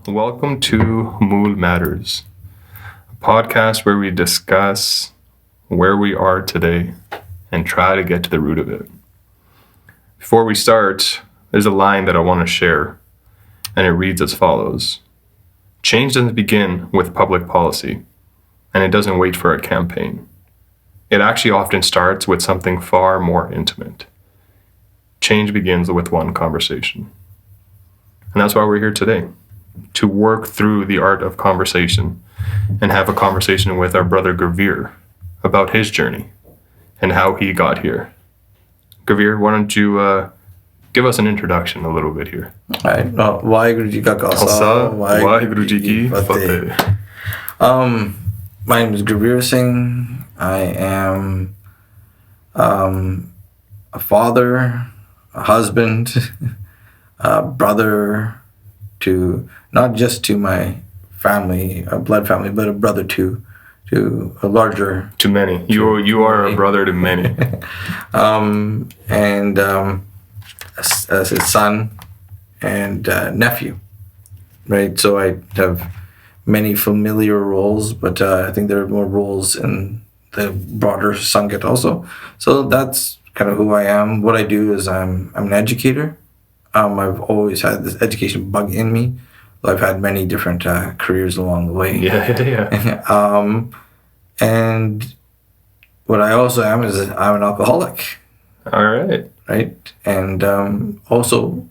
Welcome to Mool Matters, a podcast where we discuss where we are today and try to get to the root of it. Before we start, there's a line that I want to share, and it reads as follows. Change doesn't begin with public policy, and it doesn't wait for a campaign. It actually often starts with something far more intimate. Change begins with one conversation. And that's why we're here today, to work through the art of conversation and have a conversation with our brother Gurvir about his journey and how he got here. Gurvir, why don't you give us an introduction a little bit here? Waheguru Ji Ka Khalsa, Waheguru Ji Ki Fateh. My name is Gurvir Singh. I am a father, a husband, a brother to not just to my family, a blood family, but a brother to a larger. To many. You are a brother to many. As his son and nephew, right? So I have many familiar roles, but I think there are more roles in the broader Sangat also. So that's kind of who I am. What I do is I'm an educator. I've always had this education bug in me. I've had many different careers along the way. Yeah. And what I also am is I'm an alcoholic. All right. Right? And also,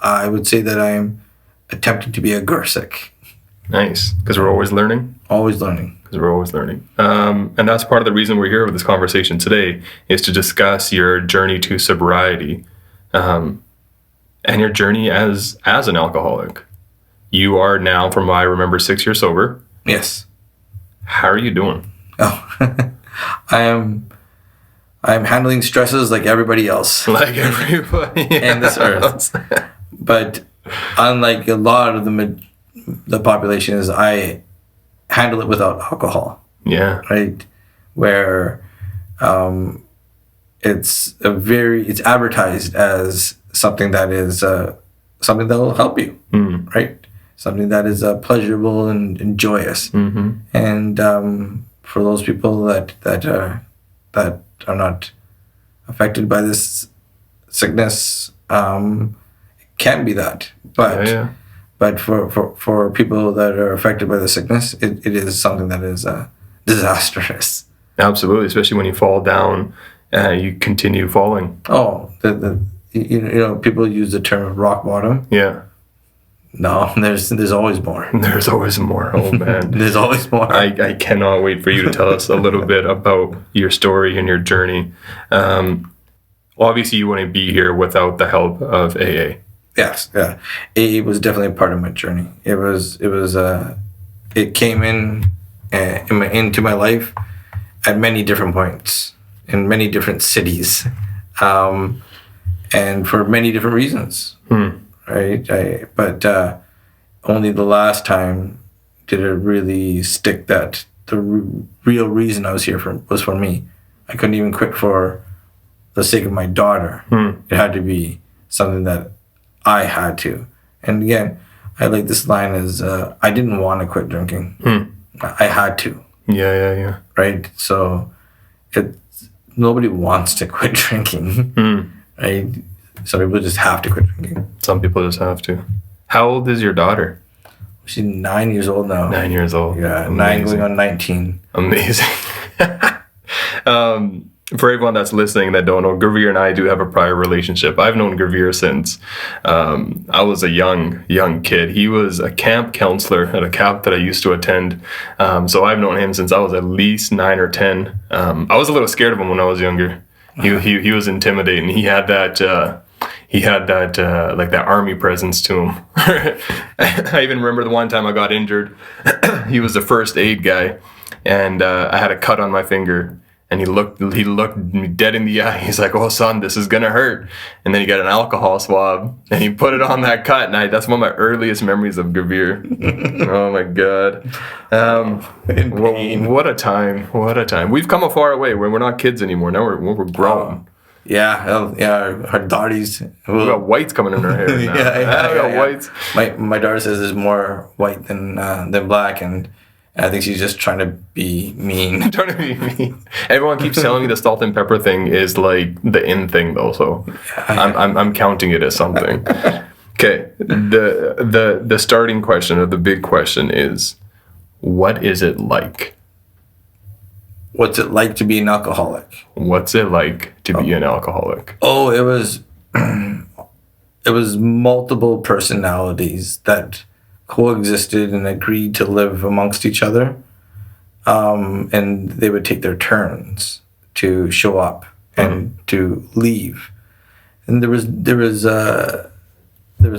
I would say that I'm attempting to be a Gursick. Nice. Because we're always learning? Always learning. Because we're always learning. And that's part of the reason we're here with this conversation today is to discuss your journey to sobriety and your journey as an alcoholic. You are now, from what I remember, 6 years sober. Yes. How are you doing? Oh, I'm handling stresses like everybody else. Like everybody in this earth. But unlike a lot of the population, is I handle it without alcohol. Yeah. Right? Where it's advertised as something that is something that will help you, right? Something that is pleasurable and joyous. Mm-hmm. And for those people that are not affected by this sickness, it can be that. But but for people that are affected by the sickness, it is something that is disastrous. Absolutely, especially when you fall down, you continue falling. Oh, people use the term rock bottom. Yeah. No, there's always more. There's always more. Oh man, there's always more. I cannot wait for you to tell us a little bit about your story and your journey. Obviously, you wouldn't be here without the help of AA. Yes, yeah. AA was definitely a part of my journey. It came into my life at many different points in many different cities, and for many different reasons. Right, but only the last time did it really stick that the real reason I was here was for me. I couldn't even quit for the sake of my daughter. It had to be something that I had to. And again, I like this line is I didn't want to quit drinking. I had to. Yeah. Right, so nobody wants to quit drinking. Right. Some people just have to quit drinking. Some people just have to. How old is your daughter? She's 9 years old now. 9 years old. Yeah, Amazing. 9 going on 19. Amazing. For everyone that's listening that don't know, Gurvir and I do have a prior relationship. I've known Gurvir since I was a young kid. He was a camp counselor at a camp that I used to attend. So I've known him since I was at least 9 or 10. I was a little scared of him when I was younger. He was intimidating. He had that like that army presence to him. I even remember the one time I got injured. He was the first aid guy, and I had a cut on my finger. And he looked me dead in the eye. He's like, "Oh, son, this is gonna hurt." And then he got an alcohol swab and he put it on that cut. And that's one of my earliest memories of Gurvir. Oh my God! What a time! What a time! We've come a far way. We're not kids anymore. Now we're grown. Her daughters. We got whites coming in her hair now. We got whites. My daughter says there's more white than black, and I think she's just trying to be mean. Trying to be mean. Everyone keeps telling me the salt and pepper thing is like the in thing though, so I'm counting it as something. Okay, the starting question or the big question is, what is it like? What's it like to be an alcoholic? What's it like to be an alcoholic? Oh, it was multiple personalities that coexisted and agreed to live amongst each other, and they would take their turns to show up and to leave, and there was a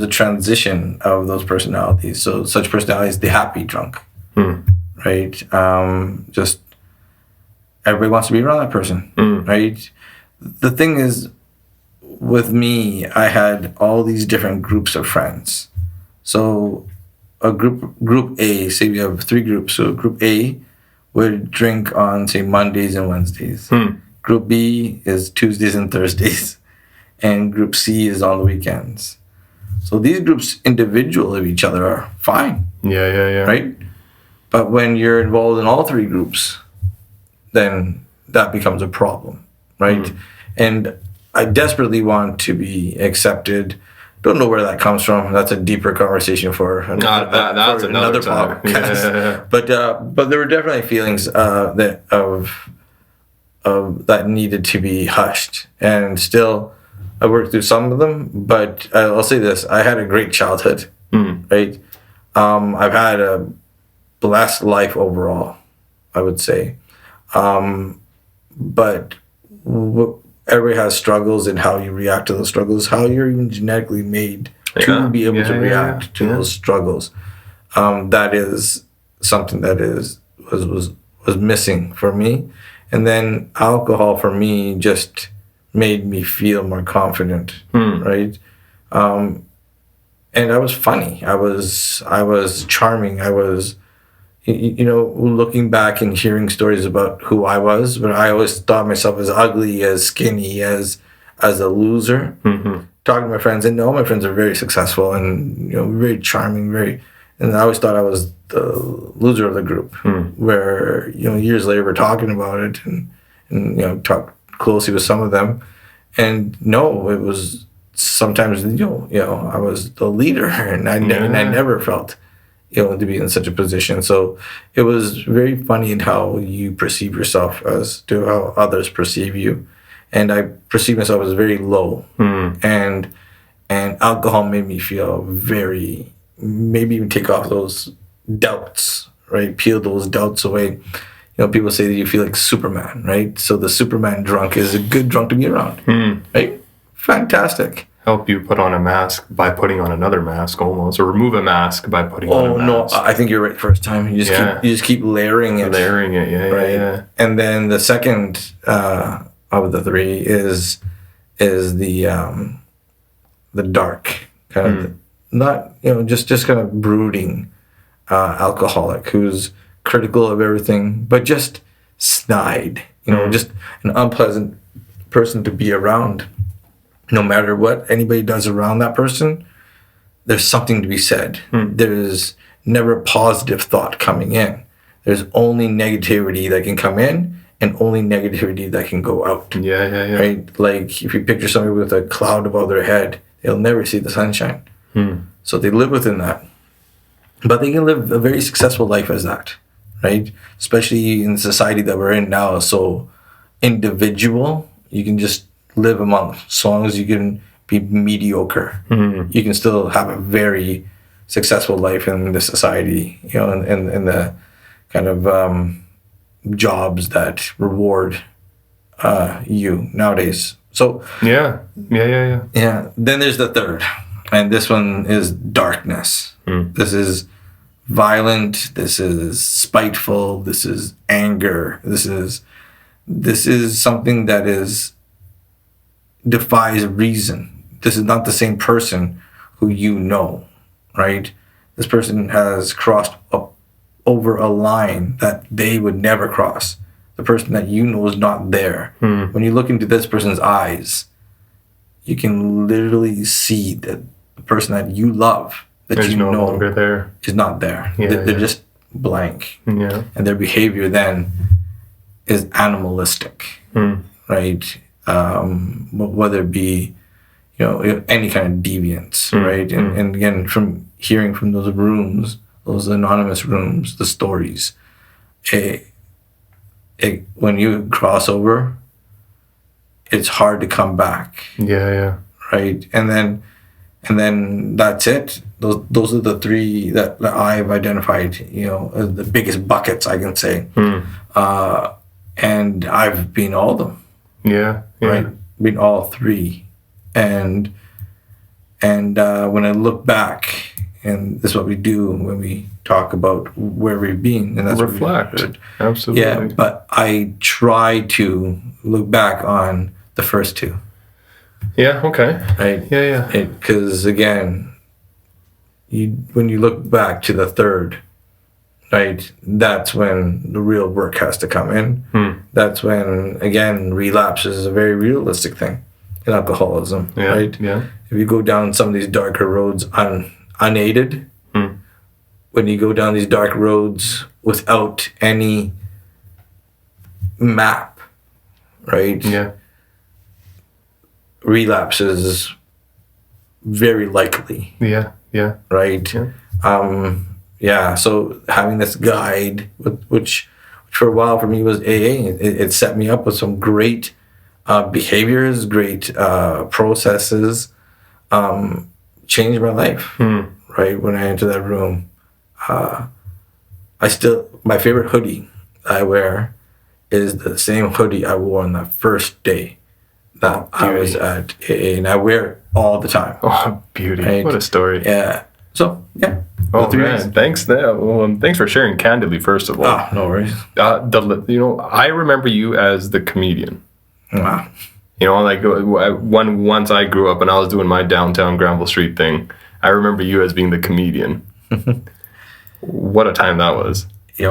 transition of those personalities. So such personalities, the happy drunk, right? Just everybody wants to be around that person, right? The thing is, with me, I had all these different groups of friends. So a group A, say we have 3 groups. So group A would drink on, say, Mondays and Wednesdays. Group B is Tuesdays and Thursdays. And group C is on the weekends. So these groups individual of each other are fine. Yeah. Right? But when you're involved in all 3 groups, then that becomes a problem, right? And I desperately want to be accepted. Don't know where that comes from. That's a deeper conversation for another podcast. Yeah. But there were definitely feelings that needed to be hushed, and still I worked through some of them. But I'll say this: I had a great childhood, right? I've had a blessed life overall, I would say. But everybody has struggles, and how you react to those struggles, how you're even genetically made to be able to react to those struggles. That is something that was missing for me. And then alcohol for me just made me feel more confident, right? And I was funny. I was charming. I was, looking back and hearing stories about who I was, but I always thought myself as ugly, as skinny, as a loser. Talking to my friends, and all my friends are very successful and very charming, and I always thought I was the loser of the group. Where years later we're talking about it and talk closely with some of them, and no, it was sometimes I was the leader, and I never felt to be in such a position. So it was very funny in how you perceive yourself as to how others perceive you. And I perceive myself as very low. And alcohol made me feel maybe even take off those doubts, right? Peel those doubts away. People say that you feel like Superman, right? So the Superman drunk is a good drunk to be around, right? Fantastic. Help you put on a mask by putting on another mask almost, or remove a mask by putting on a mask. No, I think you're right first time. You just keep layering it. Layering it, yeah. And then the second of the 3 is the dark kind of, not just kind of brooding alcoholic who's critical of everything, but just snide, just an unpleasant person to be around. No matter what anybody does around that person, there's something to be said. There's never a positive thought coming in. There's only negativity that can come in, and only negativity that can go out. Yeah. Right? Like if you picture somebody with a cloud above their head, they'll never see the sunshine. So they live within that. But they can live a very successful life as that, right? Especially in the society that we're in now, so individual. You can just live among, as long as you can be mediocre. You can still have a very successful life in the society, in the kind of jobs that reward you nowadays. So yeah. Then there's the third, and this one is darkness. This is violent. This is spiteful. This is anger. This is something that defies reason. This is not the same person who right? This person has crossed up over a line that they would never cross. the person that you know is not there. When you look into this person's eyes, you can literally see that the person that you love, that It's you no know, longer there. is not there. Yeah, They're just blank. Yeah. And their behavior then is animalistic, right? Whether it be, any kind of deviance, right? And again, from hearing from those rooms, those anonymous rooms, the stories, when you cross over, it's hard to come back, Yeah. right? And then that's it. Those are the three that I've identified, as the biggest buckets, I can say. And I've been all of them. Yeah. Right? Been all three. And when I look back, and this is what we do when we talk about where we've been, and that's reflect. Absolutely. Yeah, but I try to look back on the first two. Yeah. Okay. Right? Yeah. Because again, when you look back to the third, right, that's when the real work has to come in. That's when, again, relapse is a very realistic thing in alcoholism, right? Yeah. If you go down some of these darker roads unaided, when you go down these dark roads without any map, right? Yeah. Relapse is very likely. Yeah. Right? Yeah. So having this guide, which for a while for me was AA, it set me up with some great behaviors, great processes, changed my life, right? When I entered that room. My favorite hoodie I wear is the same hoodie I wore on that first day that I was at AA, and I wear it all the time. Oh, beauty. Right? What a story. Yeah. So, yeah. Oh, man. Thanks. Thanks for sharing candidly, first of all. Oh, no worries. I remember you as the comedian. Wow. Once I grew up and I was doing my downtown Granville Street thing, I remember you as being the comedian. What a time that was. It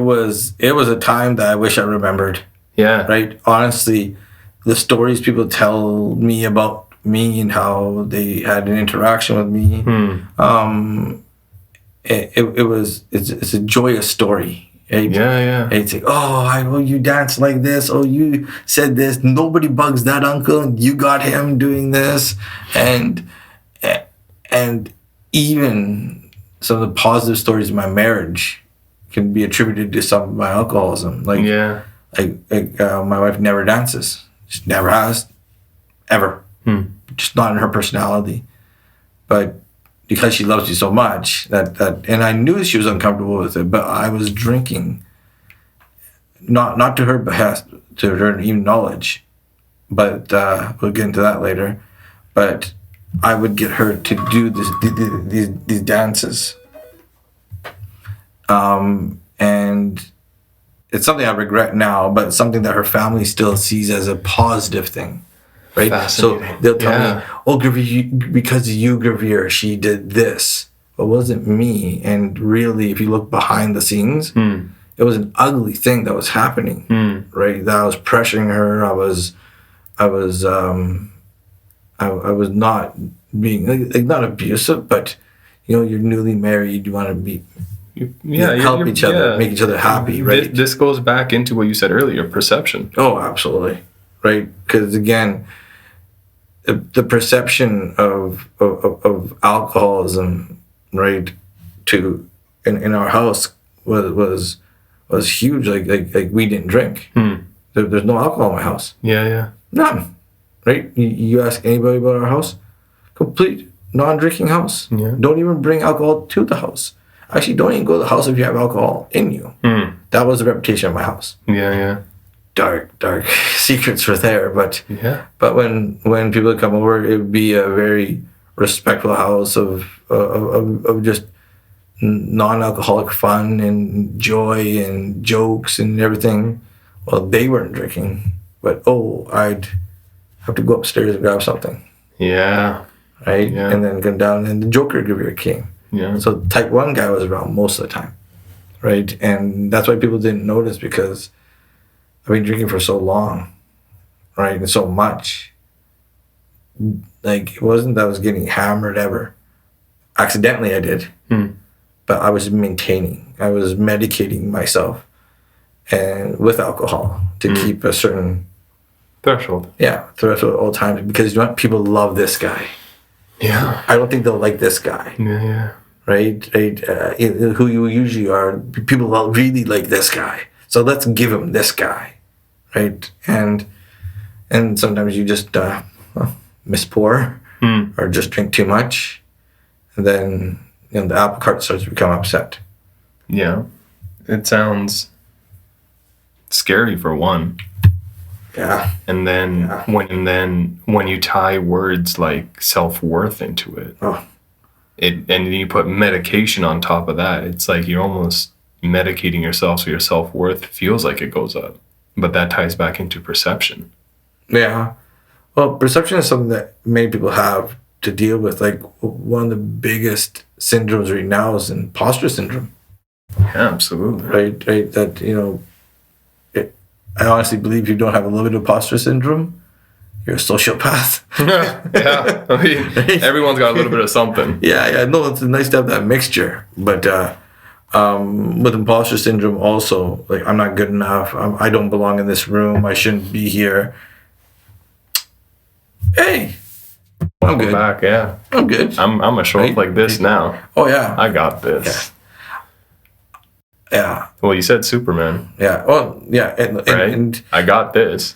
was a time that I wish I remembered. Yeah. Right? Honestly, the stories people tell me about me and how they had an interaction with me, it's a joyous story. Right? Yeah. It's like, you danced like this. Oh, you said this. Nobody bugs that uncle. You got him doing this. And even some of the positive stories in my marriage can be attributed to some of my alcoholism. Like my wife never dances. She never has, ever. Just not in her personality. But because she loves you so much, and I knew she was uncomfortable with it, but I was drinking, not to her behest, to her even knowledge. But we'll get into that later. But I would get her to do these dances. And it's something I regret now, but it's something that her family still sees as a positive thing, right? So they'll tell me, Gurvir, because of you, Gurvir, she did this. It wasn't me. And really, if you look behind the scenes, it was an ugly thing that was happening, right? That I was pressuring her. I was not being not abusive, but you're newly married. You want to be help each other, make each other happy, right? This goes back into what you said earlier, perception. Oh, absolutely, right? Because again, the perception of alcoholism, right, in our house was huge. Like we didn't drink. There's no alcohol in my house. Yeah. None. Right? You ask anybody about our house, complete non-drinking house. Yeah. Don't even bring alcohol to the house. Actually, don't even go to the house if you have alcohol in you. That was the reputation of my house. Yeah. Dark secrets were there, but when people would come over, it would be a very respectful house of just non-alcoholic fun and joy and jokes and everything. Well, they weren't drinking, but I'd have to go upstairs and grab something. Yeah. Right? Yeah. And then come down, and the Joker Gurvir came. Yeah. So type 1 guy was around most of the time. Right? And that's why people didn't notice, because I've been drinking for so long, right, and so much. Like, it wasn't that I was getting hammered ever. Accidentally, I did, but I was maintaining. I was medicating myself, and with alcohol to keep a certain threshold. Yeah, threshold at all times, because you know what? People love this guy. Yeah. I don't think they'll like this guy. Yeah. Right? Who you usually are, people really like this guy. So let's give him this guy. Right? And sometimes you just mispour or just drink too much. And then the apple cart starts to become upset. Yeah. It sounds scary for one. Yeah. And then when you tie words like self-worth into it, and you put medication on top of that, it's like you're almost medicating yourself so your self-worth feels like it goes up. But that ties back into perception. Yeah. Well, perception is something that many people have to deal with. Like, one of the biggest syndromes right now is imposter syndrome. Yeah, absolutely. Right? That, I honestly believe if you don't have a little bit of imposter syndrome, you're a sociopath. Yeah. I mean, everyone's got a little bit of something. Yeah. No, it's nice to have that mixture. But with imposter syndrome also, like, I'm not good enough. I don't belong in this room. I shouldn't be here. Hey, I'm good. Back, yeah. I'm good. I'm gonna show up like this now. Oh, yeah. I got this. Yeah. Well, you said Superman. Yeah. Well, yeah. Right? And I got this.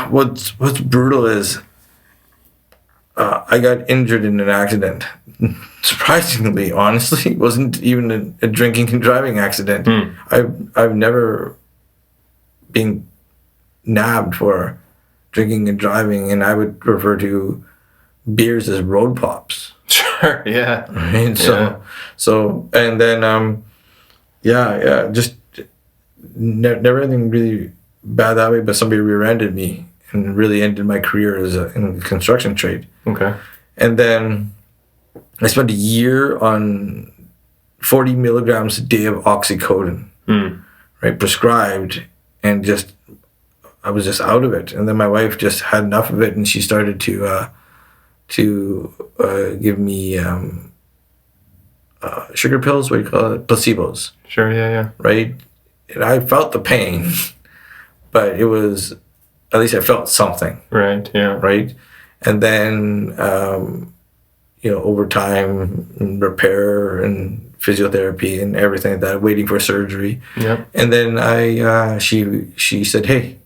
what's brutal is I got injured in an accident. Surprisingly, honestly, it wasn't even a drinking and driving accident. I've never been nabbed for drinking and driving, and I would refer to beers as road pops. Sure. Yeah. Right. So and then just never anything really bad that way, but somebody rear-ended me and really ended my career in the construction trade. Okay. And then I spent a year on 40 milligrams a day of oxycodone, right, prescribed, and I was just out of it. And then my wife just had enough of it, and she started to give me sugar pills, what do you call it? Placebos. Sure, yeah. Right? And I felt the pain, but it was, at least I felt something. Right, yeah. Right? And then, over time, and repair and physiotherapy and everything like that, waiting for surgery. Yeah. And then she said, hey,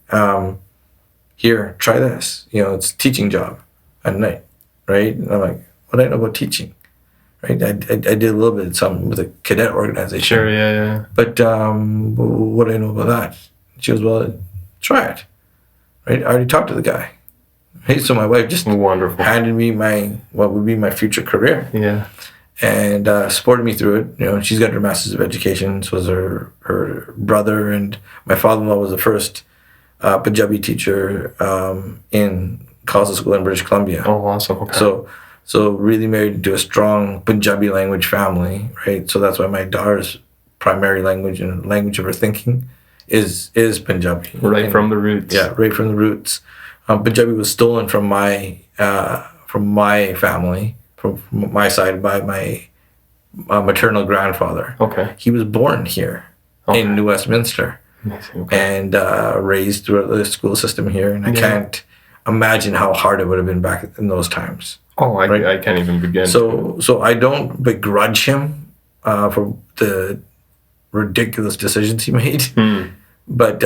here, try this. It's a teaching job at night. Right? And I'm like, what do I know about teaching? Right? I did a little bit of something with a cadet organization. Sure, yeah. But what do I know about that? She goes, well, try it. Right? I already talked to the guy. Right? So my wife just handed me what would be my future career. Yeah. And supported me through it. She's got her Master's of Education. So was her brother, and my father-in-law was the first Punjabi teacher in Khalsa School in British Columbia. Oh, awesome. Okay. So really married into a strong Punjabi language family, right? So that's why my daughter's primary language and language of her thinking is Punjabi. Right, from the roots. Yeah, right from the roots. Punjabi was stolen from my family, from my side, by my maternal grandfather. Okay. He was born here in New Westminster. And raised throughout the school system here. And I can't imagine how hard it would have been back in those times. Oh, I can't even begin. So I don't begrudge him for the ridiculous decisions he made. But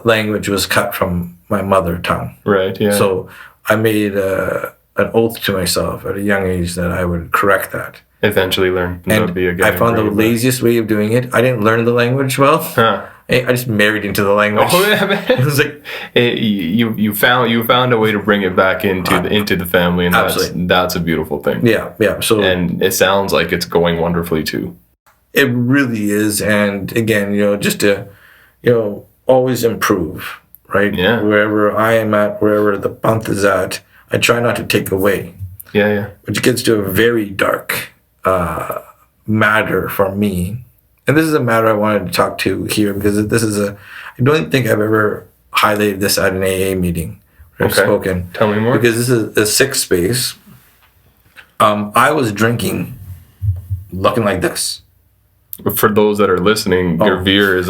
language was cut from my mother tongue. Right, yeah. So I made an oath to myself at a young age that I would correct that. Eventually learn Punjabi again. I found the laziest way of doing it. I didn't learn the language well. I just married into the language. Oh, yeah, man. It was like, you found a way to bring it back into the family, and that's a beautiful thing. Yeah. So, and it sounds like it's going wonderfully too. It really is, and again, just to, always improve, right? Yeah. Wherever I am at, wherever the panth is at, I try not to take away. Yeah. Which gets to a very dark matter for me. And this is a matter I wanted to talk to here, because this is a I don't think I've ever highlighted this at an AA meeting. I've spoken. Tell me more. Because this is a sick space. I was drinking, looking like this. For those that are listening, Gurvir is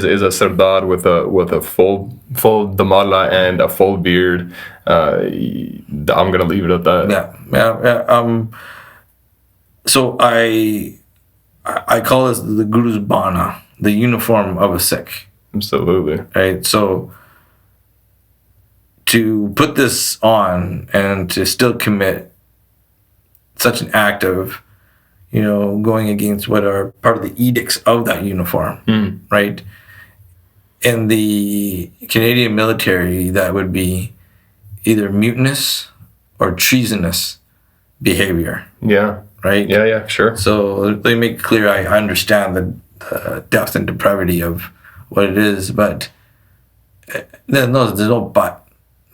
a Sardar with a full damadla and a full beard. I'm gonna leave it at that. Yeah. So I call this the Guru's Bana, the uniform of a Sikh. Absolutely. Right. So to put this on and to still commit such an act of, going against what are part of the edicts of that uniform, right? In the Canadian military, that would be either mutinous or treasonous behavior. Yeah. Right? Yeah, sure. So they make clear I understand the depth and depravity of what it is, but there's no but.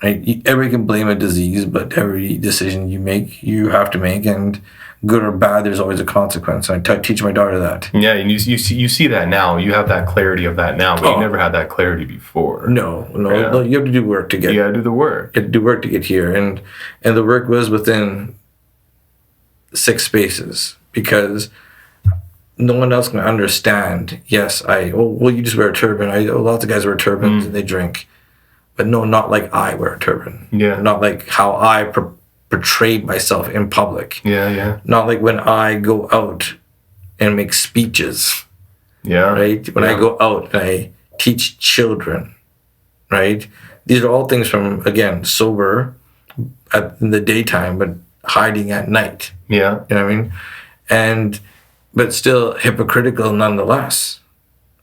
Right? Everybody can blame a disease, but every decision you have to make, and good or bad, there's always a consequence. I teach my daughter that. Yeah, and you see that now. You have that clarity of that now, but you never had that clarity before. No, you have to do work to get. You got to do the work. You have to do work to get here, and the work was within 6 spaces, because no one else can understand. Yes, you just wear a turban. Lots of guys wear turbans and they drink. But no, not like I wear a turban. Yeah. Not like how I portray myself in public. Yeah. Not like when I go out and make speeches. Yeah. Right? When I go out and I teach children. Right? These are all things from, again, sober in the daytime, but hiding at night. Yeah. You know what I mean? But still hypocritical nonetheless.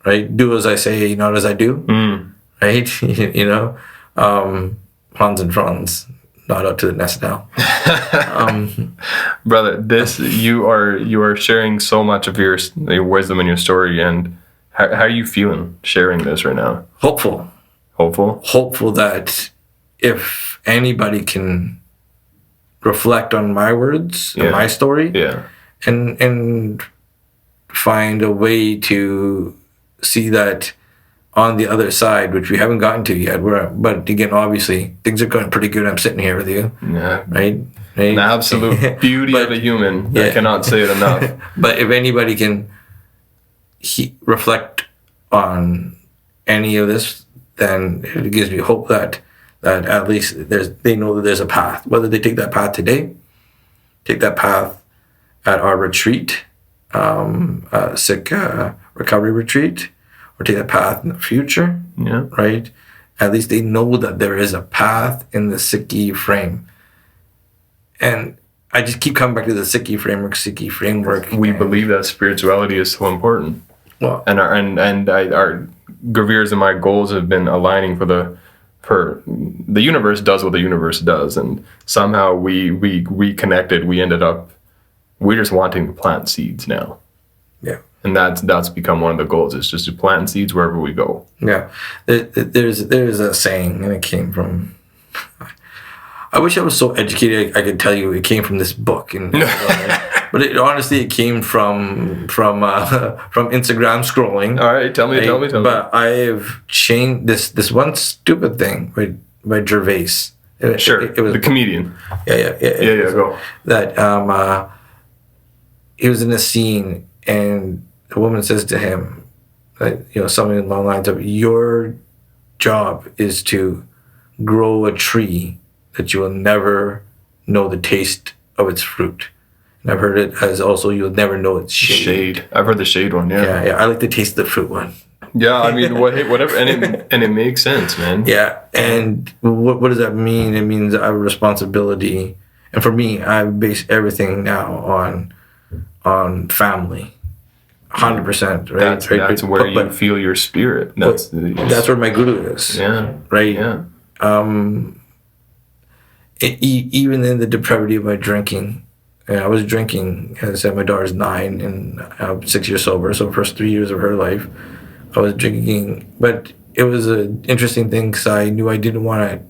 Right? Do as I say, not as I do. Right? Hans and Franz, not up to the nest now. Brother, you are sharing so much of your wisdom and your story, and how are you feeling sharing this right now? Hopeful that if anybody can reflect on my words and my story, and find a way to see that on the other side, which we haven't gotten to yet, but again, obviously, things are going pretty good. I'm sitting here with you. Yeah. Right? An absolute beauty of a human. I cannot say it enough. But if anybody can reflect on any of this, then it gives me hope that at least they know that there's a path. Whether they take that path today, take that path at our retreat, sick recovery retreat, or take that path in the future, right? At least they know that there is a path in the Sikhi frame. And I just keep coming back to the Sikhi framework. We believe that spirituality is so important. Well, and our Gurvirs and my goals have been aligning for the universe does what the universe does, and somehow we reconnected. We're just wanting to plant seeds now. Yeah. And that's become one of the goals. It's just to plant seeds wherever we go. Yeah, there's a saying, and it came from. I wish I was so educated I could tell you it came from this book, but it came from Instagram scrolling. All right, tell me. But I've changed this one stupid thing by Gervais. Sure, it was the comedian. Yeah. Go. That he was in a scene, and the woman says to him, something along the lines of, "Your job is to grow a tree that you will never know the taste of its fruit." And I've heard it as also, you'll never know its shade. I've heard the shade one. Yeah. I like the taste of the fruit one. Yeah, I mean, whatever, and it makes sense, man. Yeah, and what does that mean? It means I have a responsibility, and for me, I base everything now on family. 100%, right? That's where you feel your spirit. That's where my guru is. Yeah. Right. Yeah. Even in the depravity of my drinking, I was drinking. As I said, my daughter's 9 and I'm 6 years sober. So the first 3 years of her life, I was drinking. But it was an interesting thing because I knew I didn't want to,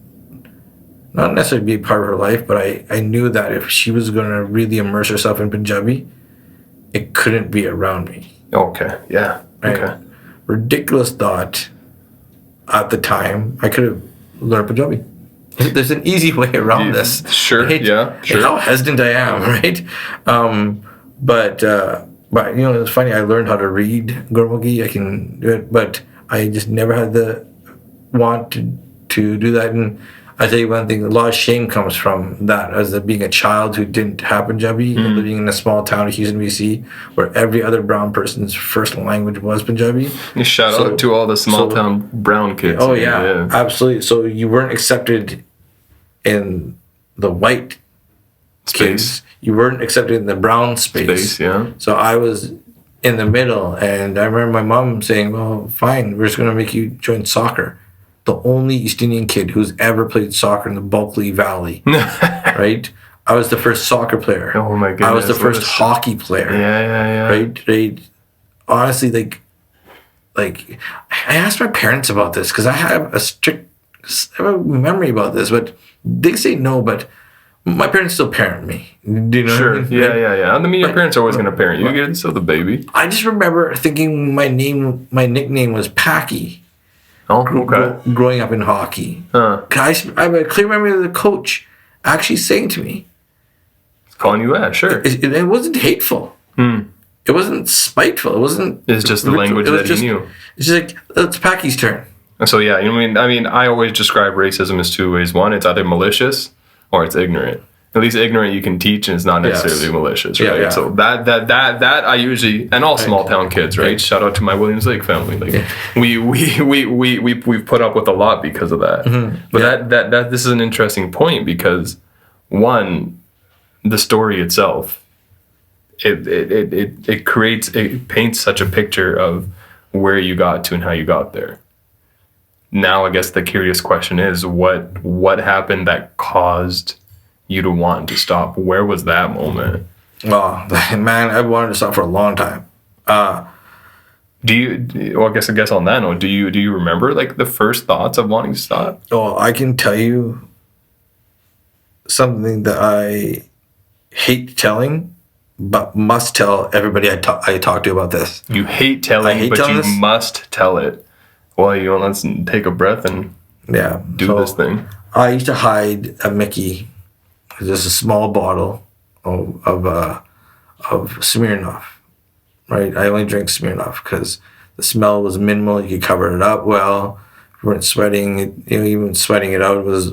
not necessarily be a part of her life, but I knew that if she was going to really immerse herself in Punjabi, it couldn't be around me. Okay. Yeah. Right? Okay. Ridiculous thought, at the time, I could have learned Punjabi. There's an easy way around this. Sure, right? yeah, sure. And how hesitant I am, right? But it's funny. I learned how to read Gurmukhi. I can do it, but I just never had the want to do that. And I tell you one thing: a lot of shame comes from that, as being a child who didn't have Punjabi, and living in a small town of Houston, BC, where every other brown person's first language was Punjabi. Shout out to all the small town brown kids. Oh yeah, absolutely. So you weren't accepted in the white space. You weren't accepted in the brown space. Yeah. So I was in the middle, and I remember my mom saying, "Well, fine, we're just going to make you join soccer." The only East Indian kid who's ever played soccer in the Bulkley Valley, right? I was the first soccer player. Oh my goodness! I was the first hockey player. Yeah. Right. Honestly, like I asked my parents about this because I have a memory about this, but they say no. But my parents still parent me. Do you know? Sure. What I mean? Yeah. I mean, your parents are always going to parent you. You're still the baby. I just remember thinking my nickname was Packy. Oh, okay. Growing up in hockey. I have a clear memory of the coach actually saying to me, calling you that, sure. It wasn't hateful. It wasn't spiteful. It wasn't. It's just the language that he knew. It's just like, it's Packy's turn. So yeah, I mean, I always describe racism as two ways. One, it's either malicious or it's ignorant. At least ignorant you can teach, and it's not necessarily malicious, right? Yeah. So that I usually, and all small town kids, right? Shout out to my Williams Lake family. Like we've put up with a lot because of that. But that this is an interesting point because one, the story itself, it paints such a picture of where you got to and how you got there. Now I guess the curious question is what happened that caused you to want to stop? Where was that moment? Oh man, I wanted to stop for a long time. Do you? Well, I guess on that note, do you remember like the first thoughts of wanting to stop? Oh, I can tell you something that I hate telling, but must tell everybody I talk to about this. You hate telling, but you must tell it. Well, let's take a breath and do this thing. I used to hide a Mickey. Just a small bottle of Smirnoff, right? I only drink Smirnoff because the smell was minimal. You could cover it up well. You weren't sweating. Even sweating it out was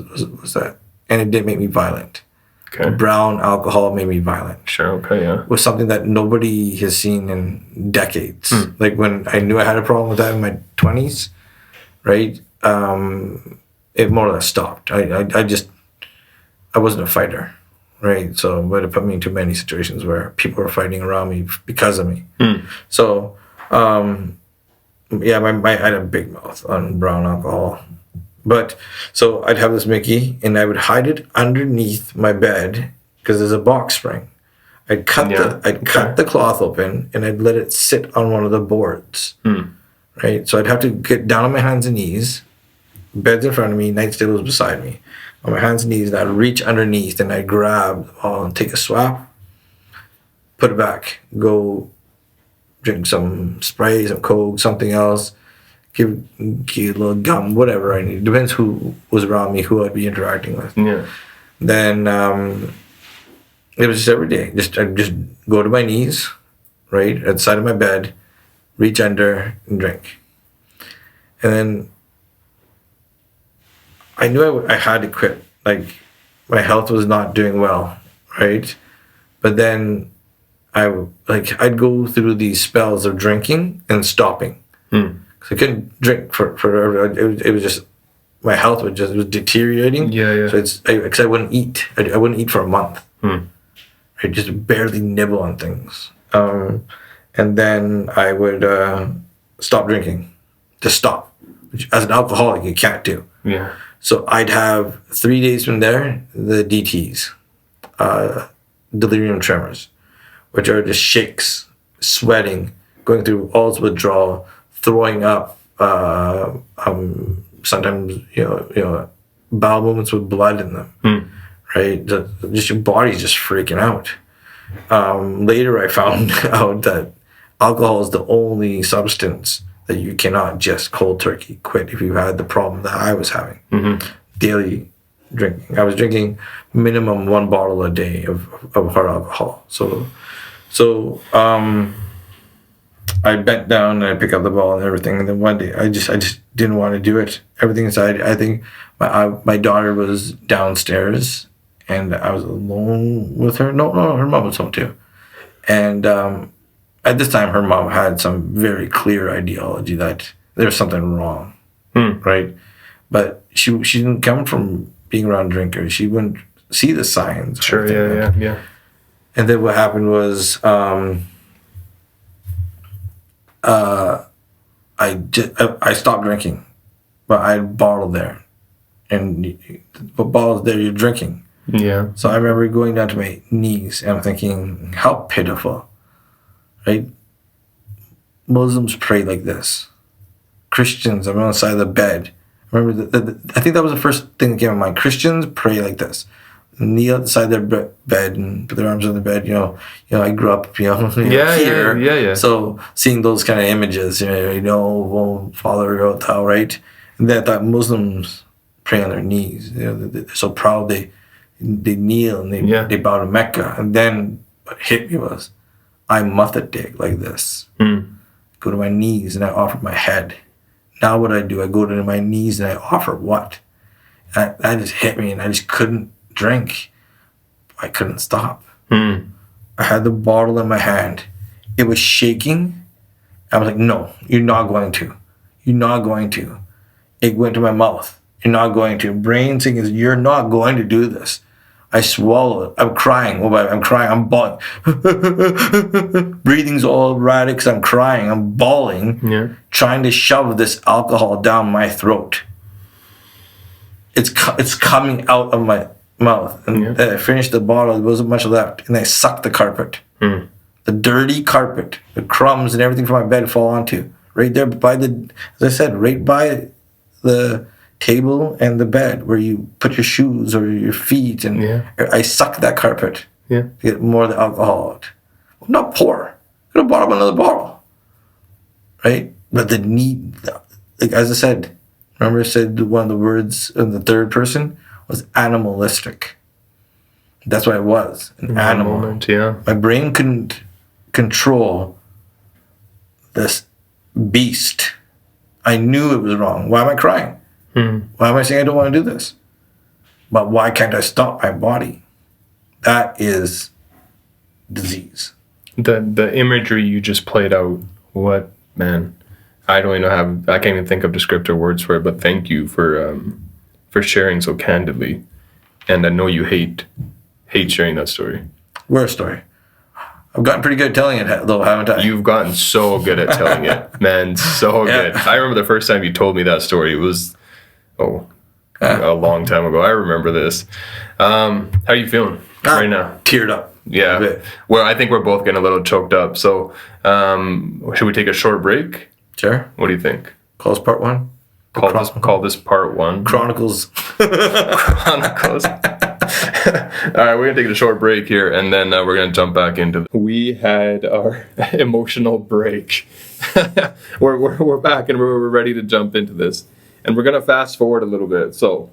that, and it did make me violent. Okay. Brown alcohol made me violent. Sure. Okay. Yeah. Was something that nobody has seen in decades. Like when I knew I had a problem with that in my 20s, right? It more or less stopped. I wasn't a fighter, right? So, but it put me into many situations where people were fighting around me because of me. So, I had a big mouth on brown alcohol. But, so I'd have this Mickey, and I would hide it underneath my bed, because there's a box spring. I'd cut the cloth open, and I'd let it sit on one of the boards, right? So I'd have to get down on my hands and knees, bed's in front of me, nightstand beside me. On my hands and knees, and I'd reach underneath and I'd grab the ball and take a swap, put it back, go drink some spray, some Coke, something else, give a little gum, whatever I need. Depends who was around me, who I'd be interacting with. Yeah. Then it was just every day. I'd just go to my knees, right, at the side of my bed, reach under and drink. And then I knew I had to quit. Like, my health was not doing well, right? But then I'd go through these spells of drinking and stopping. Because I couldn't drink forever. It was just, my health was deteriorating. Yeah. So because I wouldn't eat. I wouldn't eat for a month. I'd just barely nibble on things. And then I would stop drinking. Just stop. Which, as an alcoholic, you can't do. Yeah. So I'd have 3 days from there, the DTs, delirium tremors, which are just shakes, sweating, going through all this withdrawal, throwing up, sometimes, bowel movements with blood in them, right? Just your body's just freaking out. Later I found out that alcohol is the only substance that you cannot just cold turkey quit if you had the problem that I was having. Daily drinking. I was drinking minimum 1 bottle a day of hard alcohol. So I bent down and I picked up the ball and everything. And then one day I just didn't want to do it. Everything inside. I think my daughter was downstairs and I was alone with her. No, her mom was home too. And at this time, her mom had some very clear ideology that there was something wrong, right? But she didn't come from being around drinkers. She wouldn't see the signs. Sure, yeah. And then what happened was I stopped drinking, but I had a bottle there. And what bottle's there, you're drinking. Yeah. So I remember going down to my knees and I'm thinking, how pitiful, right? Muslims pray like this. Christians, I'm on the side of the bed. I remember I think that was the first thing that came to mind. Christians pray like this. Kneel at the side of their bed and put their arms on the bed. I grew up, here. Yeah. So seeing those kind of images, Father, thou, right? And that Muslims pray on their knees. They're so proud. They kneel and they bow to Mecca. And then what hit me was, I muthaddig like this. Go to my knees and I offer my head. Now what I do, I go to my knees and I offer what? That just hit me and I just couldn't drink. I couldn't stop. I had the bottle in my hand. It was shaking. I was like, no, you're not going to. You're not going to. It went to my mouth. You're not going to. Brain saying is, you're not going to do this. I swallowed. I'm crying. I'm crying. I'm bawling. Breathing's all erratic because I'm crying. I'm bawling. Trying to shove this alcohol down my throat. It's coming out of my mouth. And I finished the bottle. There wasn't much left. And I sucked the carpet. The dirty carpet. The crumbs and everything from my bed fall onto. Right there by as I said, right by the table and the bed where you put your shoes or your feet, and I sucked that carpet to get more of the alcohol out. Well, not pour. Could have bought up another bottle, right? But the need, like as I said, remember I said one of the words in the third person was animalistic. That's what it was, an animal. Moment, My brain couldn't control this beast. I knew it was wrong. Why am I crying? Why am I saying I don't want to do this? But why can't I stop my body? That is disease. The imagery you just played out, what, man? I don't even know I can't even think of descriptive words for it, but thank you for sharing so candidly. And I know you hate sharing that story. Worst story. I've gotten pretty good at telling it, though, haven't I? You've gotten so good at telling it, man. So good. I remember the first time you told me that story. It was, a long time ago. I remember this. How are you feeling right now? Teared up. Yeah. Well, I think we're both getting a little choked up. So, should we take a short break? Sure. What do you think? Call this part one? Call this part one. Chronicles. Chronicles. All right, we're going to take a short break here, and then we're going to jump back into We had our emotional break. We're back, and we're ready to jump into this. And we're going to fast forward a little bit. So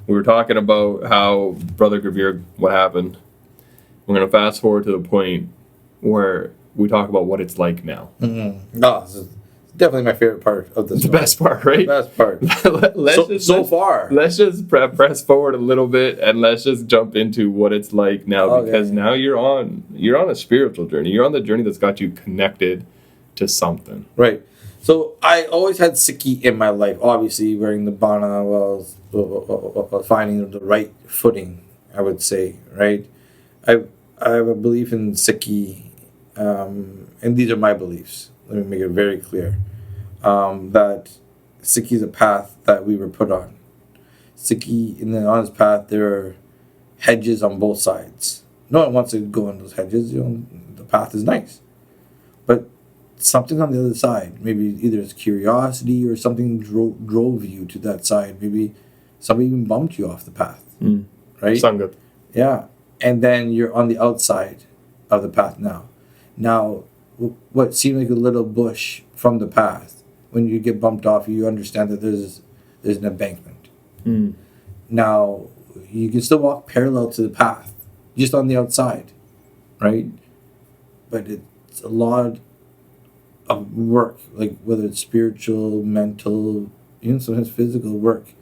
we were talking about how Brother Gurvir, what happened. We're going to fast forward to the point where we talk about what it's like now. This is definitely my favorite part of this. The best part, right? The best part. So far. Let's just press forward a little bit and let's just jump into what it's like now, because now you're on a spiritual journey. You're on the journey that's got you connected to something. Right. So I always had Sikhi in my life. Obviously, wearing the bana was finding the right footing, I would say. Right. I have a belief in Sikhi, and these are my beliefs. Let me make it very clear. That Sikhi is a path that we were put on. Sikhi, on this path, there are hedges on both sides. No one wants to go on those hedges. The path is nice. But something on the other side, maybe either it's curiosity or something drove you to that side. Maybe somebody even bumped you off the path. Right? Sound good. Yeah. And then you're on the outside of the path now. Now, what seemed like a little bush from the path when you get bumped off, you understand that there's an embankment. Now, you can still walk parallel to the path, just on the outside, right? But it's a lot of work, like whether it's spiritual, mental, even sometimes physical work,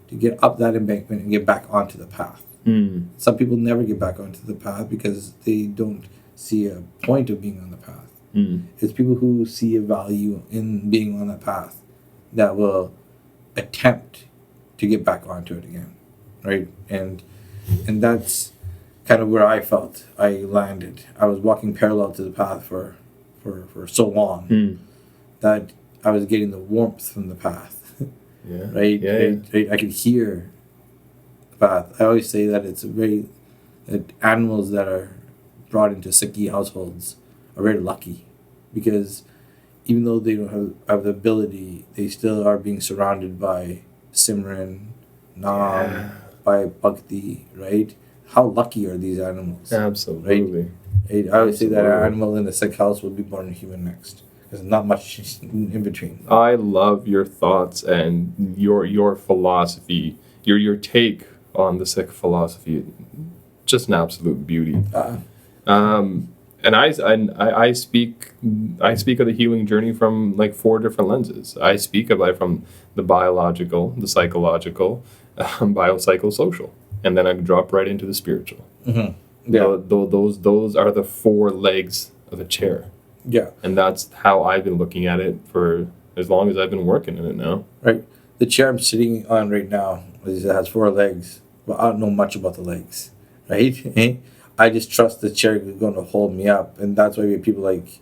to get up that embankment and get back onto the path. Some people never get back onto the path because they don't see a point of being on the path. It's people who see a value in being on that path that will attempt to get back onto it again, right? And that's kind of where I felt I landed. I was walking parallel to the path for so long that I was getting the warmth from the path. Right? I could hear the path. I always say that it's that animals that are brought into Sikhi households are very lucky, because even though they don't have the ability, they still are being surrounded by Simran, Naam, by Bhakti, right? How lucky are these animals? Absolutely. Right? I always say that an animal in a Sikh house will be born a human next. There's not much in between. I love your thoughts and your philosophy, your take on the Sikh philosophy. Just an absolute beauty. And I speak of the healing journey from like 4 different lenses. I speak of it from the biological, the psychological, biopsychosocial, and then I drop right into the spiritual. Those are the 4 legs of a chair. Yeah. And that's how I've been looking at it for as long as I've been working in it now. Right. The chair I'm sitting on right now, it has 4 legs, but I don't know much about the legs, right? I just trust the chair is going to hold me up, and that's why we have people like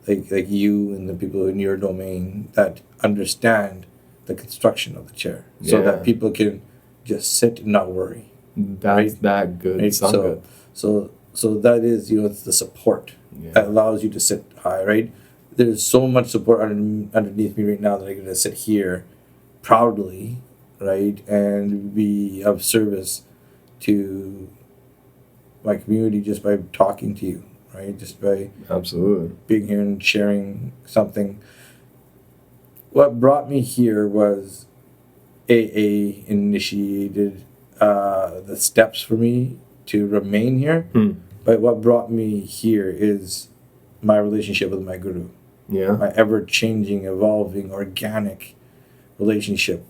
you and the people in your domain that understand the construction of the chair, so that people can just sit and not worry. That's right? That good. Right? So that is, it's the support that allows you to sit high, right? There's so much support underneath me right now that I'm going to sit here proudly, right, and be of service to my community just by talking to you, right? Just by being here and sharing something. What brought me here was AA initiated the steps for me to remain here. But what brought me here is my relationship with my guru. My ever-changing, evolving, organic relationship.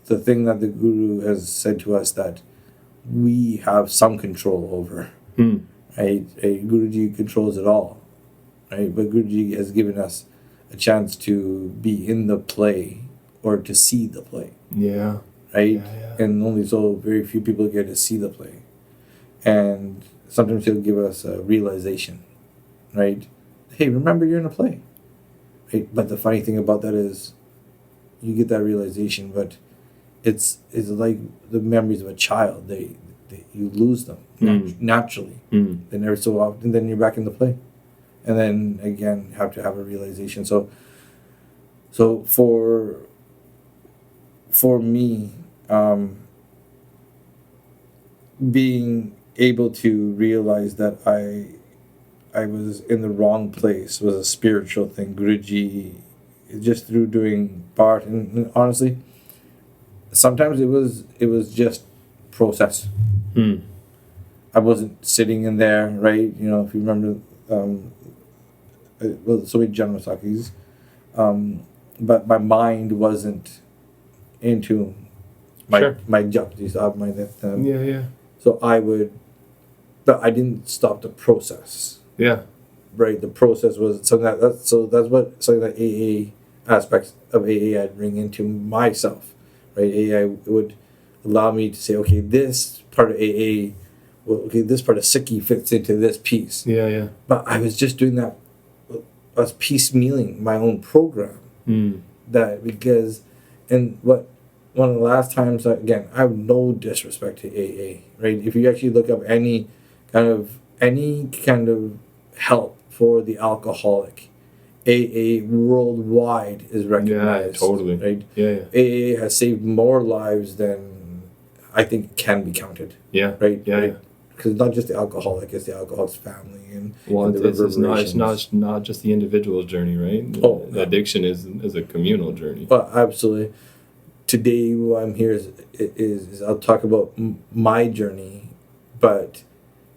The thing that the guru has said to us that we have some control over. Right? Guruji controls it all. Right? But Guruji has given us a chance to be in the play or to see the play. Right? And only so very few people get to see the play. And sometimes he'll give us a realization, right? Hey, remember you're in a play. Right? But the funny thing about that is you get that realization, but it's like the memories of a child. You lose them naturally. Then every so often, then you're back in the play. And then again, you have to have a realization. So for me, being able to realize that I was in the wrong place was a spiritual thing. Guruji, just through doing part, and honestly, sometimes it was just process. I wasn't sitting in there, right? If you remember, so many Janmasakis, but my mind wasn't into my Japji Sahib, my So but I didn't stop the process. Right, the process was something that's something that AA aspects of AA I'd bring into myself. Right, AA would allow me to say, okay, this part of AA, this part of Sikhi fits into this piece. But I was just doing that. I was piecemealing my own program. One of the last times, again, I have no disrespect to AA, right? If you actually look up any kind of help for the alcoholic, AA worldwide is recognized. Right? AA has saved more lives than I think can be counted. Right? because not just the alcoholic, it's the alcoholic's family and Well, the it's reverberations. not just the individual's journey, right? Oh, no. Addiction is a communal journey. Well, absolutely. Today, what I'm here is I'll talk about my journey, but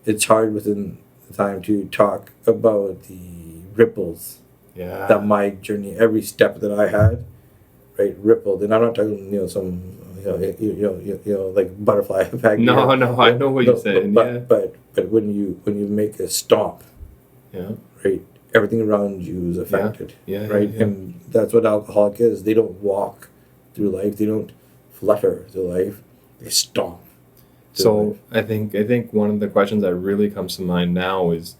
it's hard within the time to talk about the ripples Yeah. that my journey, every step that I had, right, rippled. And I'm not talking, some, like butterfly effect. No, I know what you're saying. But when you make a stop, Yeah. right, everything around you is affected. Yeah. Right, Yeah. and that's what alcoholic is. They don't walk through life. They don't flutter through life. They stomp. So I think one of the questions that really comes to mind now is,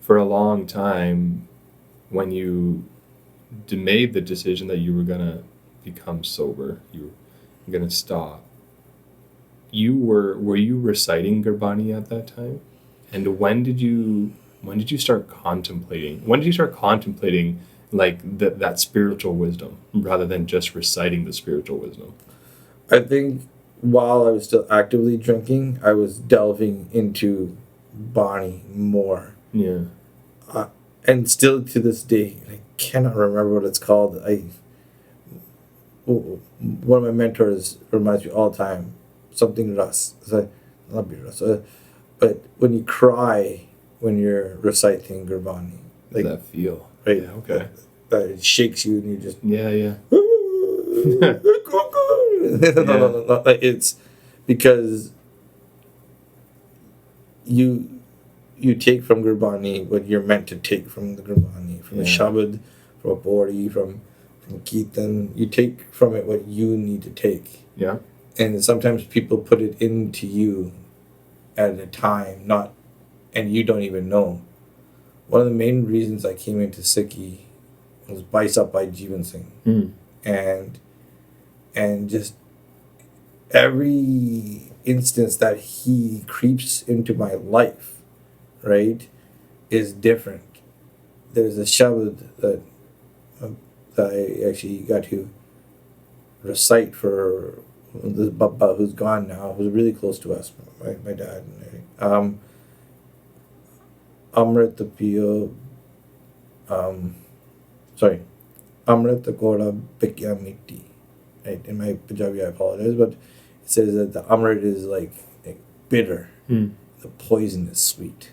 for a long time, when you made the decision that you were gonna become sober, you were gonna stop. Were you reciting Gurbani at that time? And when did you start contemplating? When did you start contemplating like that spiritual wisdom rather than just reciting the spiritual wisdom? I think while I was still actively drinking, I was delving into Bonnie more. Yeah. And still to this day, I cannot remember what it's called. One of my mentors reminds me all the time, something Ras. Not be Ras. But when you cry when you're reciting Gurbani, like That feel. right, Yeah, okay. that it shakes you and you just Yeah. no. It's because you take from Gurbani what you're meant to take from the Gurbani, from the Shabad, from a Bori, from Kirtan. You take from it what you need to take. Yeah. And sometimes people put it into you at a time, and you don't even know. One of the main reasons I came into Sikhi was Bice Up by Jeevan Singh. And just every instance that he creeps into my life, right, is different. There's a shabad that I actually got to recite for this Baba who's gone now, who's really close to us, my dad. Amrit Piyo, Amrit Koda Pikya Miti. Right, in my Punjabi, I apologize, but it says that the Amrit is like bitter, the poison is sweet.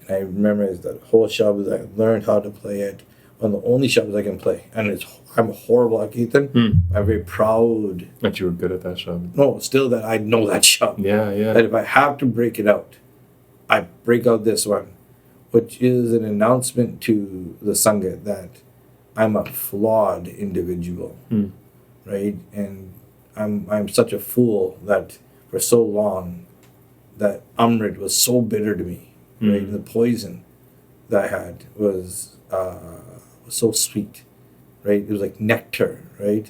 And I remember that whole shabad, I learned how to play it. One of the only shabas I can play, and I'm horrible at Kirtan. I'm very proud that you were good at that shabad. No, still that I know that shabad. Yeah. That if I have to break it out, I break out this one, which is an announcement to the Sangha that I'm a flawed individual, right? And I'm such a fool that for so long that Amrit was so bitter to me, right? And the poison that I had was so sweet, right? It was like nectar, right?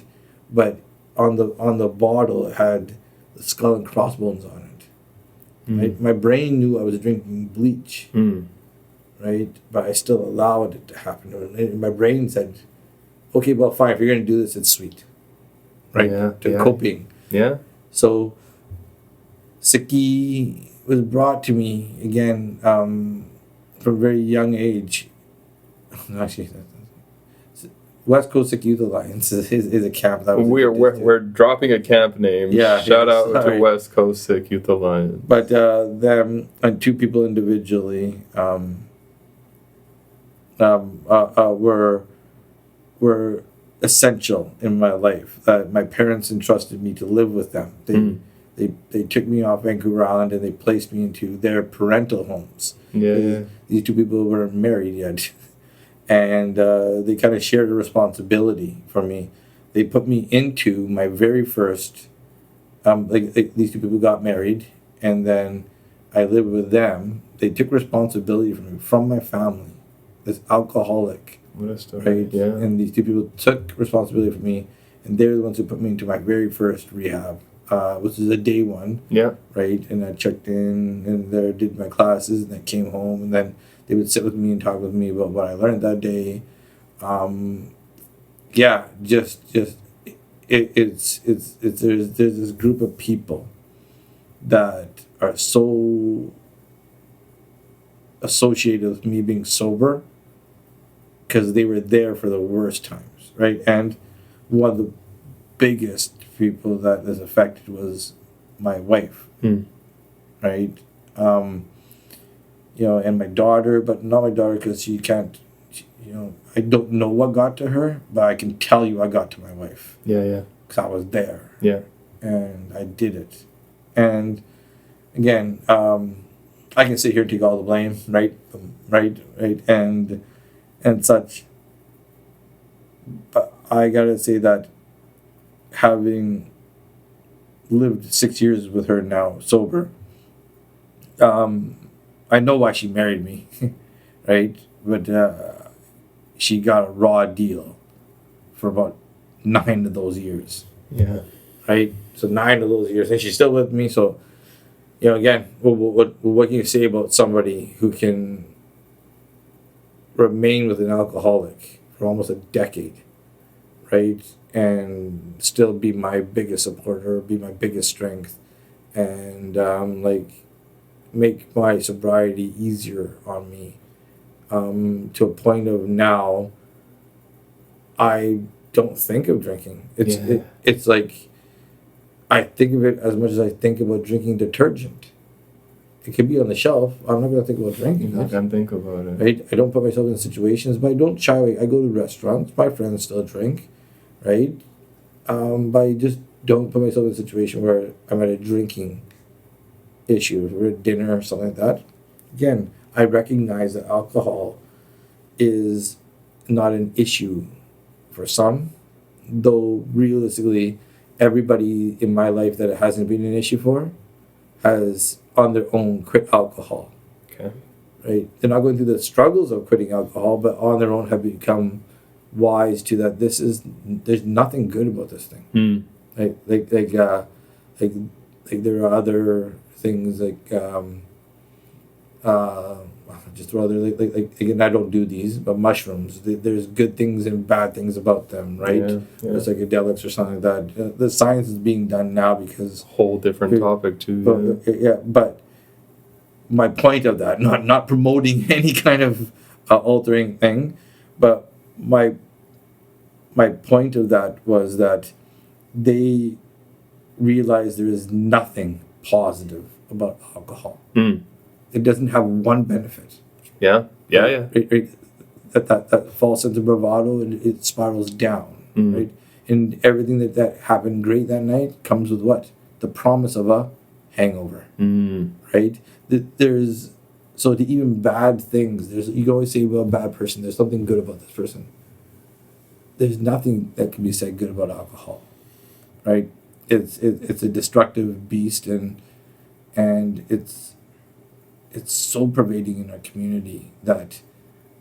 But on the bottle, it had the skull and crossbones on it. Right? My brain knew I was drinking bleach, right? But I still allowed it to happen. And my brain said, "Okay, well, fine. If you're going to do this, it's sweet." Right? Coping. Yeah. So, Sikhi was brought to me again from a very young age. Actually, West Coast Sikh Youth Alliance is a camp that was. We're dropping a camp name. Yeah. Shout out to West Coast Sikh Youth Alliance. But them and two people individually were essential in my life. My parents entrusted me to live with them. They took me off Vancouver Island and they placed me into their parental homes. Yeah. These two people weren't married yet. And they kind of shared a responsibility for me. They put me into my very first, these two people got married, and then I lived with them. They took responsibility from my family, this alcoholic. What a story. Right? Yeah. And these two people took responsibility for me, and they're the ones who put me into my very first rehab, which is a day one. Yeah. Right? And I checked in, and there did my classes, and I came home, and then they would sit with me and talk with me about what I learned that day. It's there's this group of people that are so associated with me being sober because they were there for the worst times, right? And one of the biggest people that is affected was my wife, right? And my daughter, but not my daughter because she can't, I don't know what got to her, but I can tell you I got to my wife. Yeah. Because I was there. Yeah. And I did it. And again, I can sit here and take all the blame, right, and such. But I gotta say that having lived 6 years with her now sober, I know why she married me, right? But she got a raw deal for about 9 of those years. Yeah. Right? So 9 of those years, and she's still with me. So, again, what can you say about somebody who can remain with an alcoholic for almost a decade, right? And still be my biggest supporter, be my biggest strength, and make my sobriety easier on me, to a point of now I don't think of drinking. It's like I think of it as much as I think about drinking detergent. It could be on the shelf. I'm not going to think about drinking. I can't think about it. Right? I don't put myself in situations, but I don't shy away. I go to restaurants. My friends still drink, right? But I just don't put myself in a situation where I'm at a drinking issue or a dinner or something like that. Again, I recognize that alcohol is not an issue for some, though realistically, everybody in my life that it hasn't been an issue for has on their own quit alcohol. Okay. Right? They're not going through the struggles of quitting alcohol, but on their own have become wise to that there's nothing good about this thing. Like there are other things just throw other again, I don't do these, but mushrooms. There's good things and bad things about them, right? Yeah. There's psychedelics or something like that. The science is being done now because whole different topic too. But my point of that, not promoting any kind of altering thing, but my point of that was that they realized there is nothing positive about alcohol. It doesn't have one benefit. Yeah. That false sense of bravado, and it spirals down, right? And everything that happened great that night comes with what? The promise of a hangover, right? There's so to even bad things. You can always say about a bad person. There's something good about this person. There's nothing that can be said good about alcohol, right? It's a destructive beast, and it's so pervading in our community that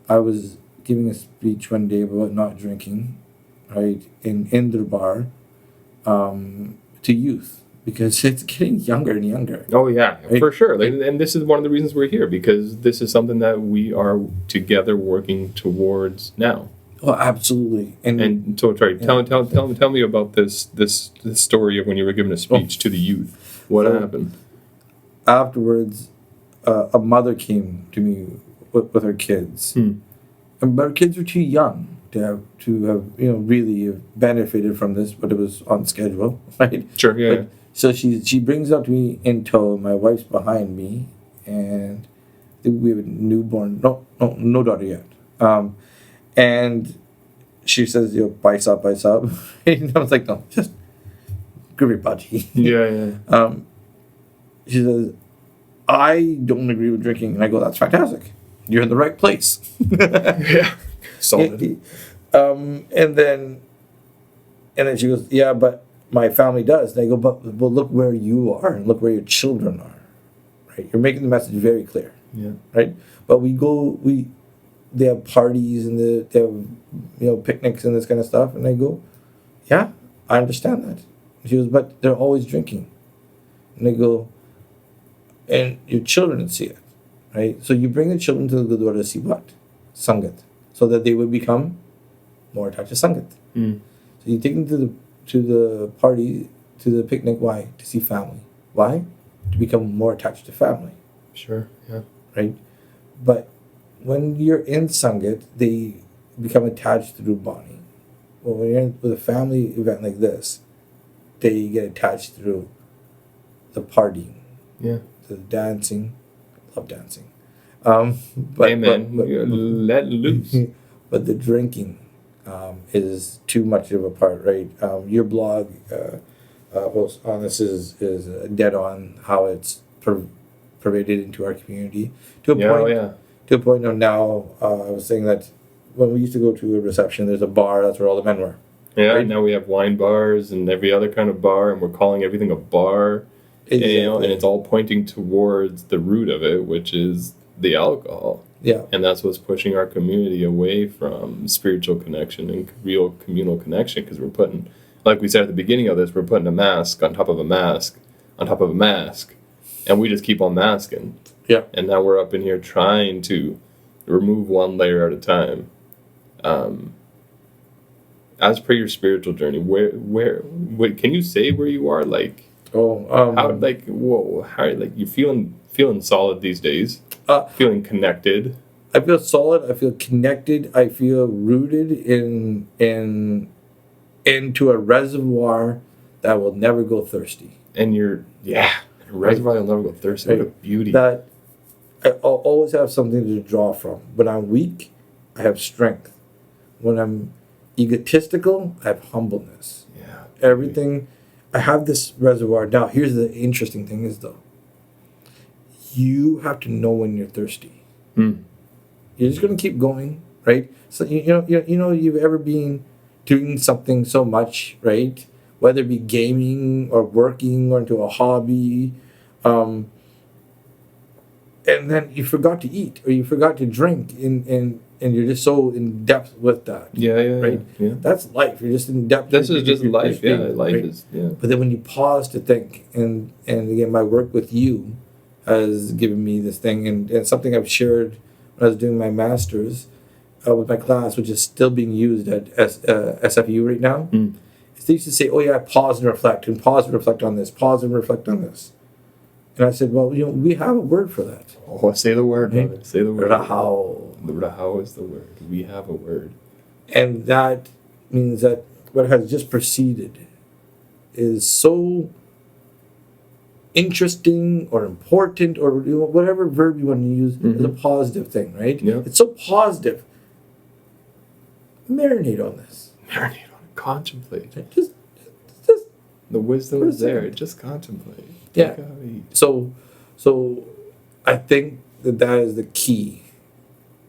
I was giving a speech one day about not drinking, right, in their bar, to youth, because it's getting younger and younger. Oh yeah, right? For sure. And this is one of the reasons we're here, because this is something that we are together working towards now. Oh, absolutely. And so, sorry, tell me about this story of when you were giving a speech to the youth. What happened? Afterwards, a mother came to me with her kids, but her kids were too young to have really have benefited from this, but it was on schedule, right? Sure, yeah. So she brings up to me in tow. My wife's behind me, and I think we have a newborn. No daughter yet. And she says, bice up. And I was like, no, just Gurvir budgie. Yeah. She says, I don't agree with drinking. And I go, that's fantastic. You're in the right place. Yeah. Solid. And then she goes, yeah, but my family does. And I go, but look where you are and look where your children are. Right? You're making the message very clear. Yeah. Right? But they have parties and they have picnics and this kind of stuff. And I go, yeah, I understand that. She goes, but they're always drinking. And I go, and your children see it, right? So you bring the children to the Gurdwara to see what? Sangat. So that they would become more attached to Sangat. So you take them to the party, to the picnic, why? To see family. Why? to become more attached to family, Sure. Yeah. right? But when you're in Sangat, they become attached through bonding. Well, when you're in with a family event like this, they get attached through the partying, Yeah. the dancing. Love dancing. But, Amen. but, Let loose. but the drinking is too much of a part, right? Your blog on this is dead on how it's pervaded into our community to a Yeah. point. Oh, yeah. To a point of now, I was saying that when we used to go to a reception, there's a bar. That's where all the men were. Yeah. Right? Now we have wine bars and every other kind of bar, and we're calling everything a bar. Exactly. And it's all pointing towards the root of it, which is the alcohol. Yeah. And that's what's pushing our community away from spiritual connection and real communal connection, because we're putting, like we said at the beginning of this, we're putting a mask on top of a mask on top of a mask, and we just keep on masking. Yeah. And now we're up in here trying to remove one layer at a time. As per your spiritual journey, where can you say where you are? Like, how, like, whoa, how, like, you feeling solid these days? Feeling connected? I feel solid. I feel connected. I feel rooted into a reservoir that will never go thirsty. And you're, a reservoir will never go thirsty. What a beauty. That I'll always have something to draw from. When I'm weak, I have strength. When I'm egotistical, I have humbleness. Yeah. Everything, I have this reservoir. Now, here's the interesting thing is, though, you have to know when you're thirsty. Mm. You're just going to keep going, right? So, you've ever been doing something so much, right? Whether it be gaming or working or into a hobby, and then you forgot to eat or you forgot to drink, and you're just so in depth with that. Yeah, right? Yeah. That's life. You're just in depth. This is just life. Yeah, life right? is, yeah. But then when you pause to think, and again, my work with you has given me this thing, and something I've shared when I was doing my master's with my class, which is still being used at SFU right now. Mm. Is they used to say, "Oh yeah, pause and reflect on this, pause and reflect on this." And I said, "Well, we have a word for that." Oh, say the word, right? brother. Say the word. Rahao. The Rahao is the word. We have a word. And that means that what has just preceded is so interesting or important, or whatever verb you want to use, is a positive thing, right? Yeah. It's so positive. Marinate on this. Marinate on it. Contemplate. Just The wisdom is there. Just contemplate. Yeah. So I think that is the key.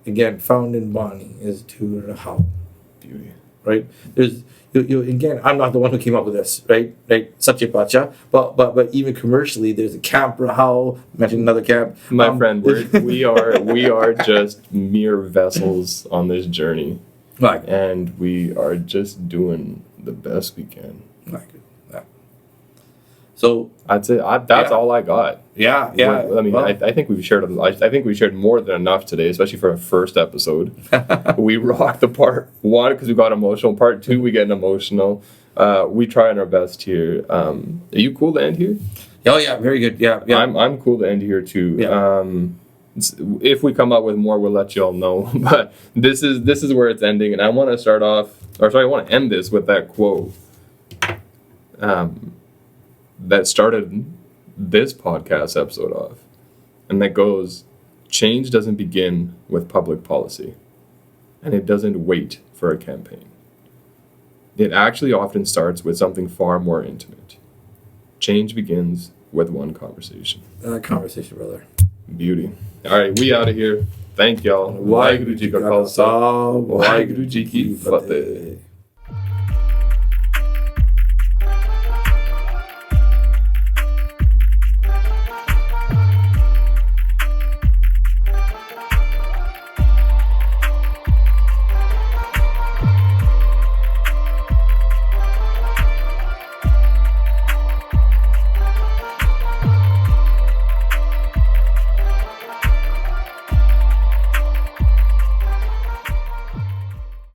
Again, found in Bani is to Rahao. Beauty. Right? There's you again, I'm not the one who came up with this, right? Sache Pacha. But even commercially, there's a camp Rahao, mentioned another camp. My friend, we are just mere vessels on this journey. Right. And we are just doing the best we can. Like that. So I'd say that's all I got. Yeah. I mean, I think we've shared. I think we shared more than enough today, especially for a first episode. We rocked the part one because we got emotional. Part two, we get emotional. We trying our best here. Are you cool to end here? Oh yeah, very good. Yeah. I'm cool to end here too. Yeah. If we come up with more, we'll let you all know. But this is where it's ending, and I want to start off, I want to end this with that quote that started this podcast episode off, and that goes, "Change doesn't begin with public policy, and it doesn't wait for a campaign. It actually often starts with something far more intimate. Change begins with one conversation." Conversation, brother. Beauty. All right, we out of here. Thank y'all. Waheguru Ji ka Khalsa, Waheguru Ji ki Fateh.